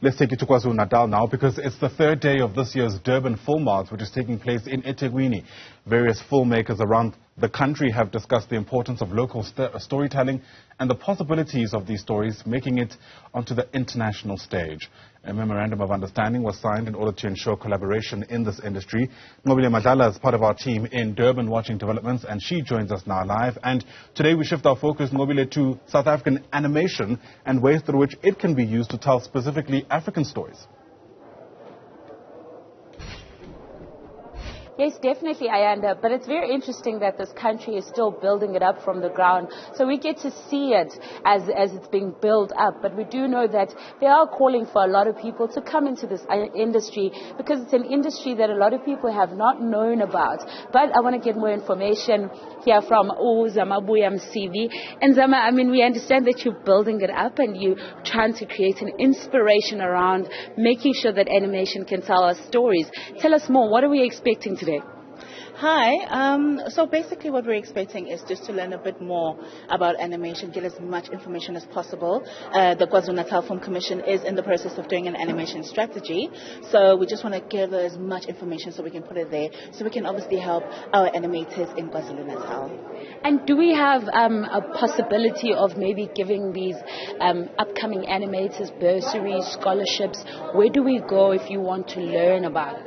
Let's take you to KwaZulu-Natal now, because it's the third day of this year's Durban Film Mart, which is taking place in eThekwini. Various filmmakers around the country have discussed the importance of local storytelling and the possibilities of these stories making it onto the international stage. A Memorandum of Understanding was signed in order to ensure collaboration in this industry. Nqobile Madlala is part of our team in Durban watching developments, and she joins us now live. And today we shift our focus, Nqobile, to South African animation and ways through which it can be used to tell specifically African stories. Yes, definitely, Ayanda, but it's very interesting that this country is still building it up from the ground. So we get to see it as it's being built up, but we do know that they are calling for a lot of people to come into this industry, because it's an industry that a lot of people have not known about. But I want to get more information here from Zama CV. And Zama, I mean, we understand that you're building it up and you're trying to create an inspiration around making sure that animation can tell us stories. Tell us more. What are we expecting today? Hi, so basically what we're expecting is just to learn a bit more about animation, get as much information as possible. The KwaZulu-Natal Film Commission is in the process of doing an animation strategy, so we just want to give as much information so we can put it there, so we can obviously help our animators in KwaZulu-Natal. And do we have a possibility of maybe giving these upcoming animators bursaries, scholarships? Where do we go if you want to learn about it?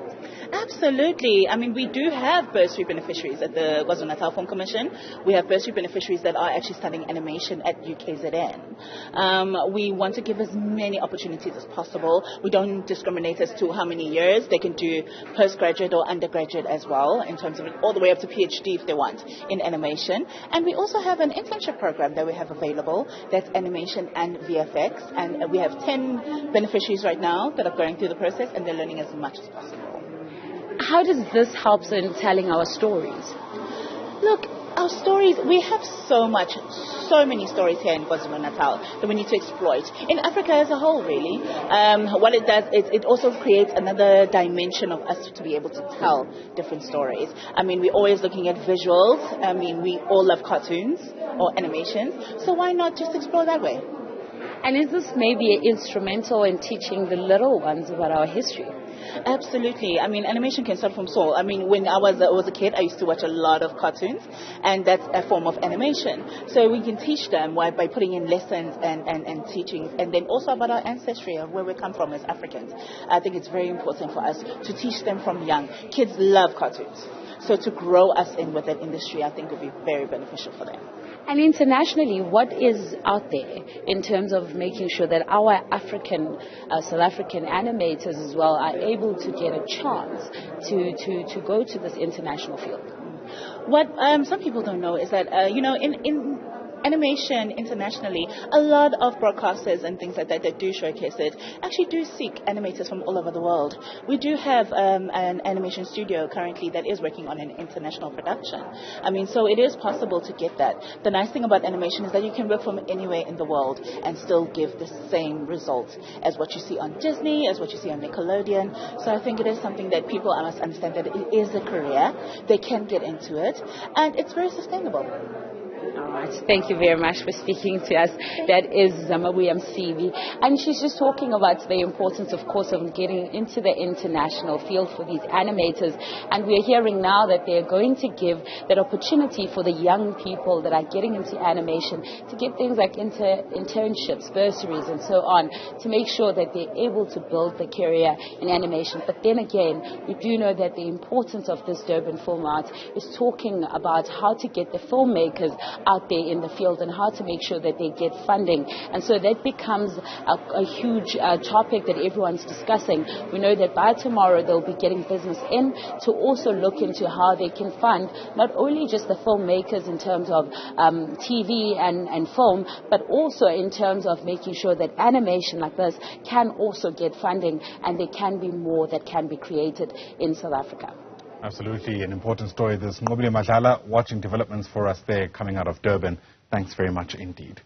Absolutely. I mean, we do have bursary beneficiaries at the KwaZulu-Natal Film Commission. We have bursary beneficiaries that are actually studying animation at UKZN. We want to give as many opportunities as possible. We don't discriminate as to how many years. They can do postgraduate or undergraduate as well, in terms of all the way up to PhD if they want in animation. And we also have an internship program that we have available that's animation and VFX. And we have 10 beneficiaries right now that are going through the process, and they're learning as much as possible. How does this help in telling our stories? Look, our stories, we have so many stories here in KwaZulu-Natal that we need to exploit. In Africa as a whole, really. What it does is it also creates another dimension of us to be able to tell different stories. I mean, we're always looking at visuals. I mean, we all love cartoons or animations. So why not just explore that way? And is this maybe instrumental in teaching the little ones about our history? Absolutely. I mean, animation can start from small. I mean, when I was a kid, I used to watch a lot of cartoons, and that's a form of animation. So we can teach them by putting in lessons and teaching, and then also about our ancestry of where we come from as Africans. I think it's very important for us to teach them from young. Kids love cartoons. So to grow us in with that industry, I think would be very beneficial for them. And internationally, what is out there in terms of making sure that our South African animators as well are able to get a chance to go to this international field? What some people don't know is that, in animation internationally, a lot of broadcasters and things like that do showcase it, actually do seek animators from all over the world. We do have an animation studio currently that is working on an international production. I mean, so it is possible to get that. The nice thing about animation is that you can work from anywhere in the world and still give the same results as what you see on Disney, as what you see on Nickelodeon. So I think it is something that people must understand, that it is a career. They can get into it, and it's very sustainable. All right. Thank you very much for speaking to us. That is Zama CV. And she's just talking about the importance, of course, of getting into the international field for these animators. And we're hearing now that they're going to give that opportunity for the young people that are getting into animation to get things like internships, bursaries, and so on, to make sure that they're able to build their career in animation. But then again, we do know that the importance of this Durban Film Mart is talking about how to get the filmmakers out there in the field and how to make sure that they get funding. And so that becomes a huge topic that everyone's discussing. We know that by tomorrow they'll be getting business in to also look into how they can fund not only just the filmmakers in terms of TV and film, but also in terms of making sure that animation like this can also get funding, and there can be more that can be created in South Africa. Absolutely, an important story. This Nqobile Madlala watching developments for us there coming out of Durban. Thanks very much indeed.